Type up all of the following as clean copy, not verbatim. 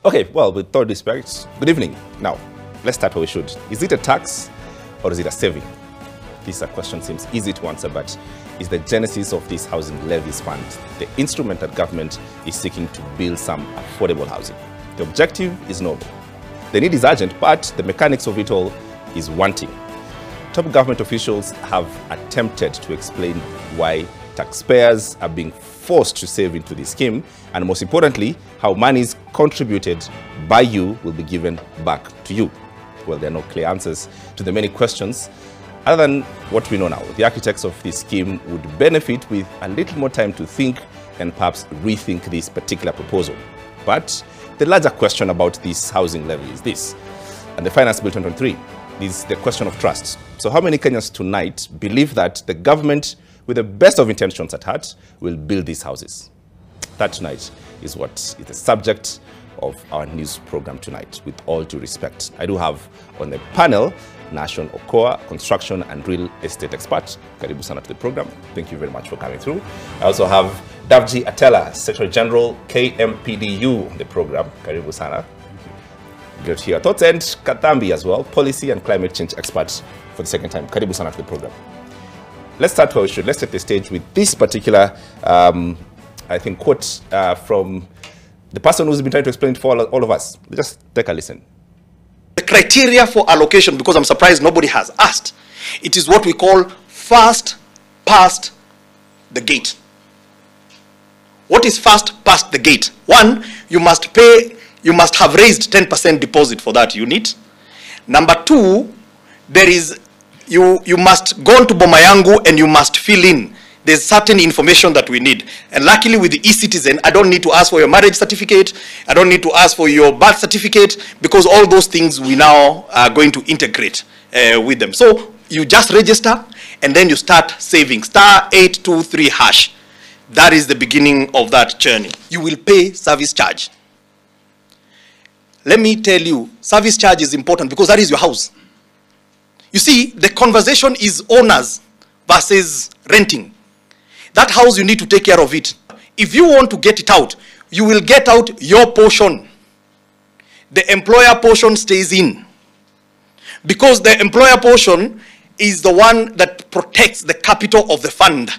Okay, well, with all respect, good evening. Now, let's start where we should. Is it a tax or is it a saving? This question seems easy to answer, but is the genesis of this housing levies fund the instrument that government is seeking to build some affordable housing? The objective is noble. The need is urgent, but the mechanics of it all is wanting. Top government officials have attempted to explain why taxpayers are being forced to save into this scheme, and most importantly, how monies contributed by you will be given back to you. Well, there are no clear answers to the many questions other than what we know now. The architects of this scheme would benefit with a little more time to think and perhaps rethink this particular proposal. But the larger question about this housing levy is this, and the Finance Bill 2023 is the question of trust. So how many Kenyans tonight believe that the government, with the best of intentions at heart, will build these houses? That tonight is what is the subject of our news program tonight, with all due respect. I do have on the panel Nashon Okowa, construction and real estate expert. Karibu sana to the program. Thank you very much for coming through. I also have Davji Atela, Secretary General, KMPDU, on the program. Karibu sana. Great here. Thoughts and Katambi as well, policy and climate change expert for the second time. Karibu sana to the program. Let's start where we should. Let's set the stage with this particular, I think, quote from the person who's been trying to explain it for all of us. Just take a listen. The criteria for allocation, because I'm surprised nobody has asked, it is what we call first past the gate. What is first past the gate? One, you must have raised 10% deposit for that unit. Number two, you must go to Boma Yangu and you must fill in. There's certain information that we need. And luckily with the e-citizen, I don't need to ask for your marriage certificate. I don't need to ask for your birth certificate, because all those things we now are going to integrate with them. So you just register and then you start saving. *823#. That is the beginning of that journey. You will pay service charge. Let me tell you, service charge is important because that is your house. You see, the conversation is owners versus renting. That house, you need to take care of it. If you want to get it out, you will get out your portion. The employer portion stays in. Because the employer portion is the one that protects the capital of the fund.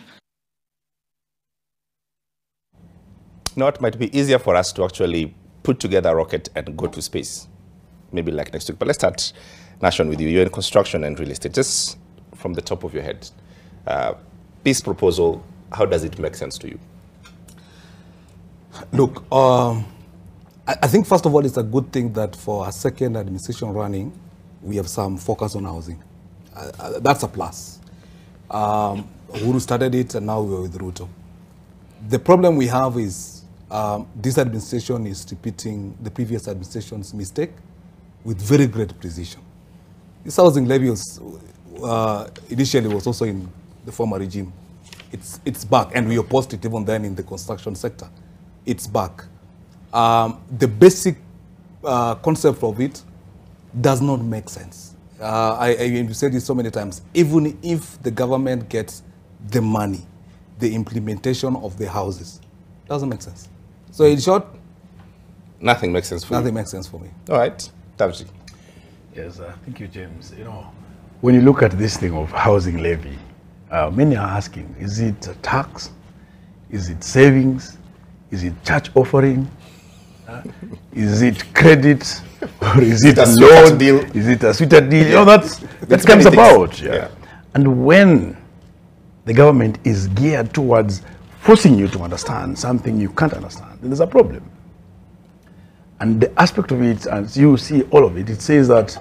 Now, it might be easier for us to actually put together a rocket and go to space, maybe like next week. But let's start, Nashon, with you. You're in construction and real estate. Just from the top of your head, this proposal, how does it make sense to you? Look, I think first of all, it's a good thing that for a second administration running, we have some focus on housing. That's a plus. Uhuru started it and now we're with Ruto. The problem we have is this administration is repeating the previous administration's mistake with very great precision. This housing levy was, initially was also in the former regime. It's back, and we opposed it even then in the construction sector. It's back. The basic concept of it does not make sense. You said it so many times. Even if the government gets the money, the implementation of the houses doesn't make sense. So in short, nothing makes sense for you. Nothing makes sense for me. All right, Davji. Yes, thank you, James. You know, when you look at this thing of housing levy, many are asking, is it a tax? Is it savings? Is it church offering? Is it credit? Or is it a loan deal? Is it a sweeter deal? Yeah. You know, that comes about. Yeah. And when the government is geared towards forcing you to understand something you can't understand, then there's a problem. And the aspect of it, as you see all of it, it says that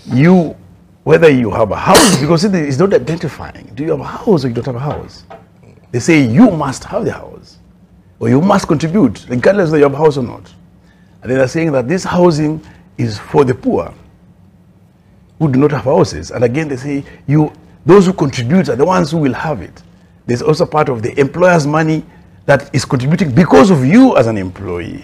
you, whether you have a house, because it's not identifying, do you have a house or you don't have a house? They say you must have the house, or you must contribute, regardless whether you have a house or not. And then they're saying that this housing is for the poor who do not have houses. And again, they say those who contribute are the ones who will have it. There's also part of the employer's money that is contributing because of you as an employee.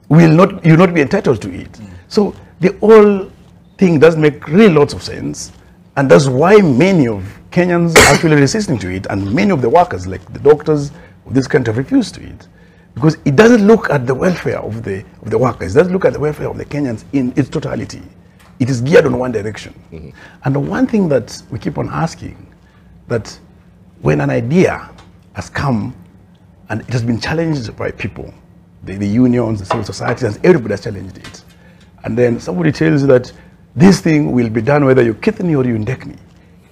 You'll not be entitled to it. So the whole thing does make really lots of sense, and that's why many of Kenyans are actually resisting to it, and many of the workers, like the doctors of this country, have refused to it. because it doesn't look at the welfare of the workers. It doesn't look at the welfare of the Kenyans in its totality. It is geared on one direction. And the one thing that we keep on asking, that when an idea has come and it has been challenged by people, the unions, the civil society, and everybody has challenged it, and then somebody tells you that this thing will be done whether you Kithni or you Ndekni,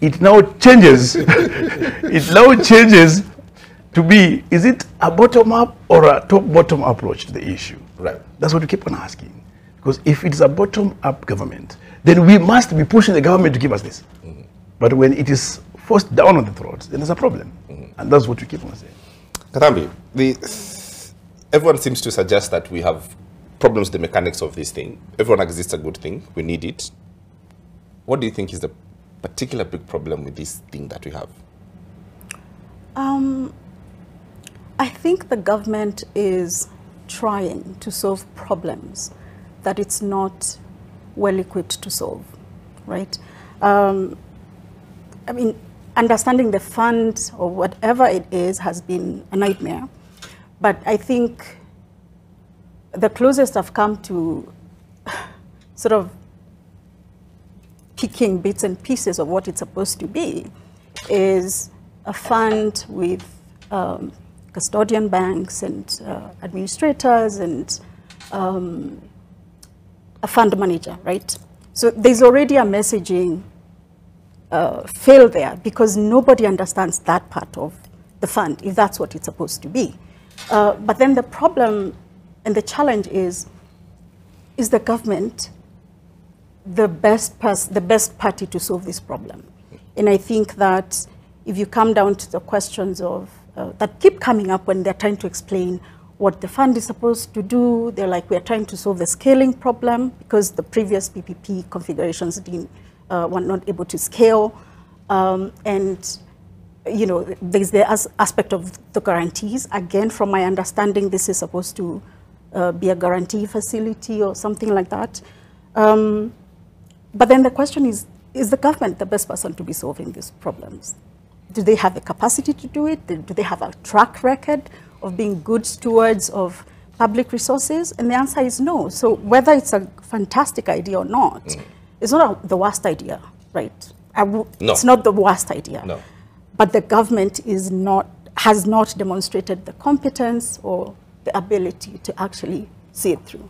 it now changes. It now changes to be, is it a bottom-up or a top-bottom approach to the issue? Right. That's what we keep on asking. Because if it's a bottom-up government, then we must be pushing the government to give us this. But when it is forced down on the throats, then there's a problem. And that's what we keep on saying. Katambi, everyone seems to suggest that we have problems with the mechanics of this thing. Everyone agrees it's a good thing. We need it. What do you think is the particular big problem with this thing that we have? I think the government is trying to solve problems that it's not well equipped to solve, right? I mean, understanding the fund or whatever it is has been a nightmare, but I think the closest I've come to sort of picking bits and pieces of what it's supposed to be is a fund with custodian banks and administrators and a fund manager, right? So there's already a messaging fail there because nobody understands that part of the fund, if that's what it's supposed to be. But then the problem and the challenge is the government the best party to solve this problem? And I think that if you come down to the questions of that keep coming up when they're trying to explain what the fund is supposed to do, they're like, we're trying to solve the scaling problem because the previous PPP configurations were not able to scale. And you know, there's the aspect of the guarantees. Again, from my understanding, this is supposed to be a guarantee facility or something like that. But then the question is the government the best person to be solving these problems? Do they have the capacity to do it? Do they have a track record of being good stewards of public resources? And the answer is no. So whether it's a fantastic idea or not, it's not the worst idea, right? No. It's not the worst idea. No. But the government has not demonstrated the competence or the ability to actually see it through.